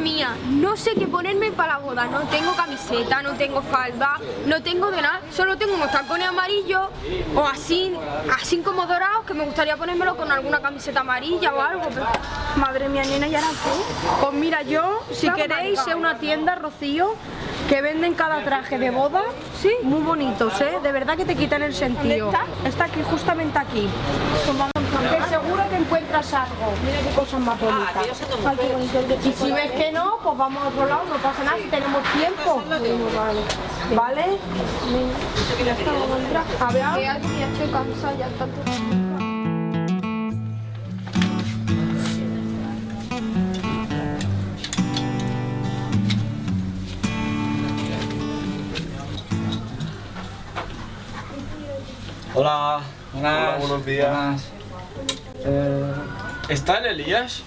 mía, no sé qué ponerme para la boda. No tengo camiseta, no tengo falda, no tengo de nada. Solo tengo unos tacones amarillos o así como dorados, que me gustaría ponérmelo con alguna camiseta amarilla o algo. Pero... Madre mía, nena, ¿y ahora qué? Pues mira, yo, si queréis, sé una tienda, Rocío, que venden cada traje de boda, sí, muy bonitos, ¿eh? De verdad que te quitan el sentido. ¿Dónde está? Está aquí, justamente aquí. Pues vamos, que seguro que encuentras algo. Mira qué cosas más bonitas. Ay, qué bonito el de chico. Y si ves que no, pues vamos a otro lado, no pasa nada, si tenemos tiempo. ¿Vale? A ver, Ya estoy cansada, ya tanto. Hola. Hola, buenos días. ¿Está el Elías?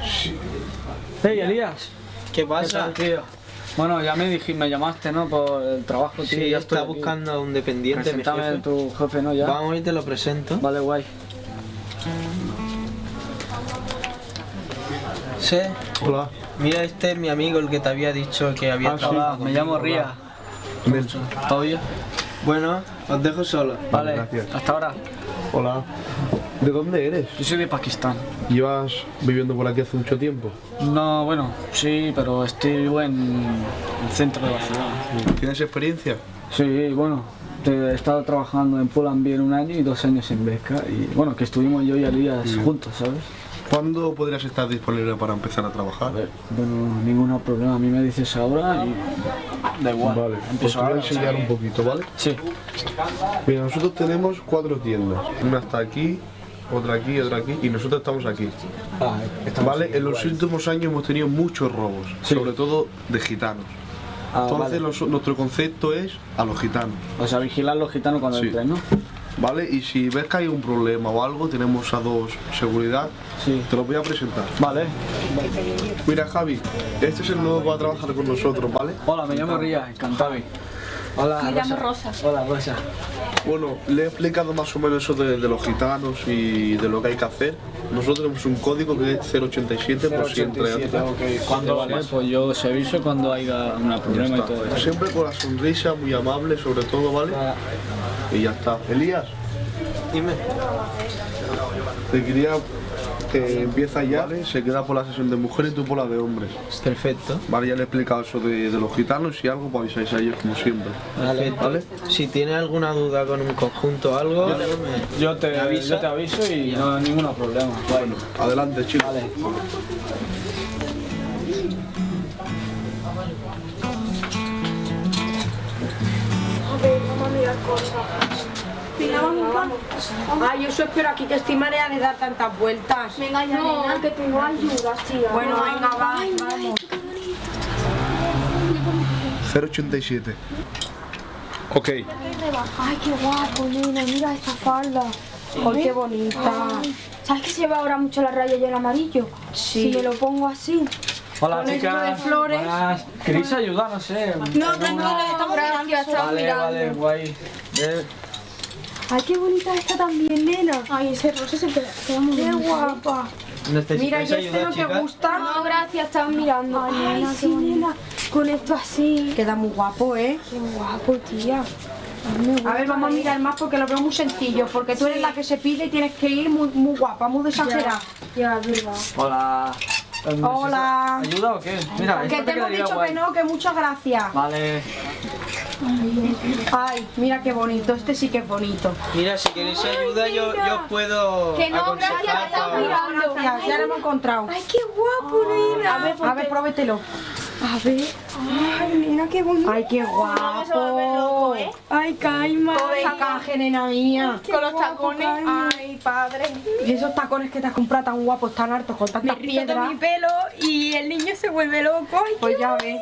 Sí. Hey, Elías. ¿Qué pasa? ¿Qué tal, tío? Bueno, ya me llamaste, ¿no? Por el trabajo, tío. Sí, ya está estoy aquí. buscando a un dependiente, mi Preséntame jefe. tu jefe, ¿no? Ya. Vamos y te lo presento. Vale, guay. Sí. Hola. Mira, este es mi amigo, el que te había dicho que había Ah, sí. trabajado Me conmigo. llamo Ría. Nelson. ¿Todo bien? Bueno, os dejo solo. Vale, Gracias. hasta ahora. Hola. ¿De dónde eres? Yo soy de Pakistán. ¿Llevas viviendo por aquí hace mucho tiempo? No, bueno, sí, pero estoy en el centro de la ciudad. ¿Tienes experiencia? Sí, bueno, he estado trabajando en Pull&Bear 1 año y 2 años en Beca. Y bueno, que estuvimos yo y Elías juntos, ¿sabes? ¿Cuándo podrías estar disponible para empezar a trabajar? A ver, bueno, ningún problema. A mí me dices ahora y da igual. Vale, pues te Empiezo voy a ahora. enseñar un poquito, ¿vale? Sí. Mira, nosotros tenemos 4 tiendas. Una está aquí, otra aquí y nosotros estamos aquí. ¿Vale? En los últimos años hemos tenido muchos robos, Sí. sobre todo de gitanos. Entonces nuestro concepto es a los gitanos, O sea, vigilar los gitanos cuando Sí. entren, ¿no? ¿vale? Y si ves que hay un problema o algo, tenemos a 2 seguridad, Sí. te los voy a presentar. Vale. Mira, Javi, este es el nuevo que va a trabajar con nosotros, ¿vale? Hola, me llamo Ría, encantado. Hola, Me llamo Rosa. Hola, Rosa. Bueno, le he explicado más o menos eso de los gitanos y de lo que hay que hacer. Nosotros tenemos un código que es 087 por si entra y entra. ¿Cuándo vale? Pues yo os aviso cuando haya un problema y todo eso. Siempre con la sonrisa, muy amable sobre todo, ¿vale? Y ya está. Elías, Dime. te quería que empieza ya, ¿vale? Se queda por la sesión de mujeres y tú por la de hombres. Perfecto. Vale, ya le he explicado eso de los gitanos y algo, pues avisáis a ellos como siempre. Perfecto. ¿Vale? Si tienes alguna duda con un conjunto o algo, Yo te aviso y no hay ningún problema. Bueno, adelante, chicos. Vale. vamos a mirar cosas. Venga, vamos. Ay, yo eso espero aquí, que estoy marea de dar tantas vueltas. Venga, ya, nena, que tú no ayudas, tía. Bueno, venga, vamos. 087. Ok. Ay, qué guapo, nena, mira esta falda. Ay, qué bonita. ¿Sabes que se lleva ahora mucho la raya y el amarillo? Sí. Si me lo pongo así. Hola, Con esto chicas. de flores. Buenas. ¿Queréis ayudar? No sé. No, tranquila, estamos Gracias, estaba Vale, mirando. vale, guay. Ay, qué bonita esta también, nena. Ay, ese rosa se queda muy Qué bonito. guapa. Mira, ¿necesitáis ¿y este ayuda, no te chicas? gusta? No, gracias, estaba mirando. Ay, Ay, nena, sí, qué bonito. nena. Con esto así. Queda muy guapo, ¿eh? Qué guapo, tía. A ver, vamos a mirar más porque lo veo muy sencillo. Porque tú eres la que se pide y tienes que ir muy, muy guapa, muy exagerada. Ya, verdad. Hola. Hola. ¿Ayuda o qué? Mira, Que esto te hemos quedaría dicho guay. que no, que muchas gracias. Vale. Ay, mira qué bonito, este sí que es bonito. Mira, si queréis ayuda, yo os puedo Que no, aconsejar gracias, estamos para- mirando. Gracias, ya lo hemos encontrado. Ay, qué guapo, nena. A ver, pruébetelo. A ver. Ay, nena, qué bonito. Ay, qué guapo. Ay, Caima. Toda esa caja, nena mía. Con los tacones. Ay, padre. Y esos tacones que te has comprado tan guapos, tan hartos, con Me tantas rizo piedras. todo mi pelo y el niño se vuelve loco. Ay, Pues ya ves.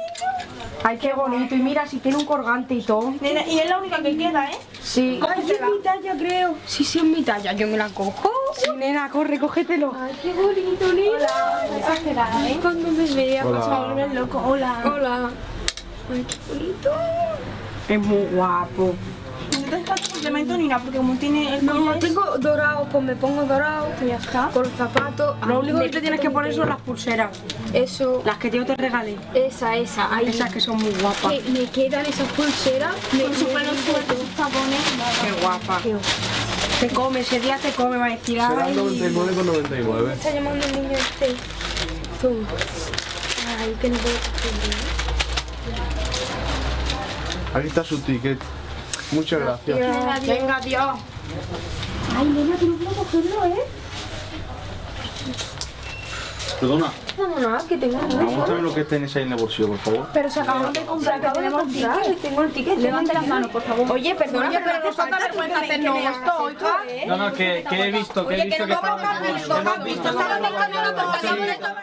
Ay, qué bonito. Y mira, si tiene un colgante y todo. nena, y es la única que queda, ¿eh? Sí. Ay, es mi talla, creo. Sí, sí, es mi talla. Yo me la cojo. Sí, nena, corre, cógetelo. Ay, qué bonito, nena. Hola. Exagerada, ¿eh? Cuando me vea, Hola. se va a volver loco. Hola. Hola. Ay, qué bonito. Es muy guapo. complemento ni nada, porque como tiene el No, collar tengo dorado, pues me pongo dorado. ya está. Con los zapatos. Lo único me que te tienes que poner son las pulseras. Eso. Las que yo te regalé. Esa, ahí. Esas que son muy guapas. Que me quedan esas pulseras. Con su pelo suelto, sus tacones. Qué guapa. Te come, ese día te come, va a decir, Serán ay. 99,99. Está llamando el niño este. Tú. Ay, que no puedo coger. Aquí está su ticket. Muchas gracias. Venga, adiós. Ay, nena, tú no puedo cogerlo, ¿eh? Perdona, Vámonos, que tengo vamos a ver lo que tenéis ahí en el bolsillo, por favor. Pero se acabó de comprar, que tenemos ticket. Tengo el ticket. Levante las manos, por favor. Oye, perdona, pero nos falta vergüenza hacernos esto, oiga. No, que he visto que... Oye, que no vamos a hacer esto, ¿has visto? Estamos buscando la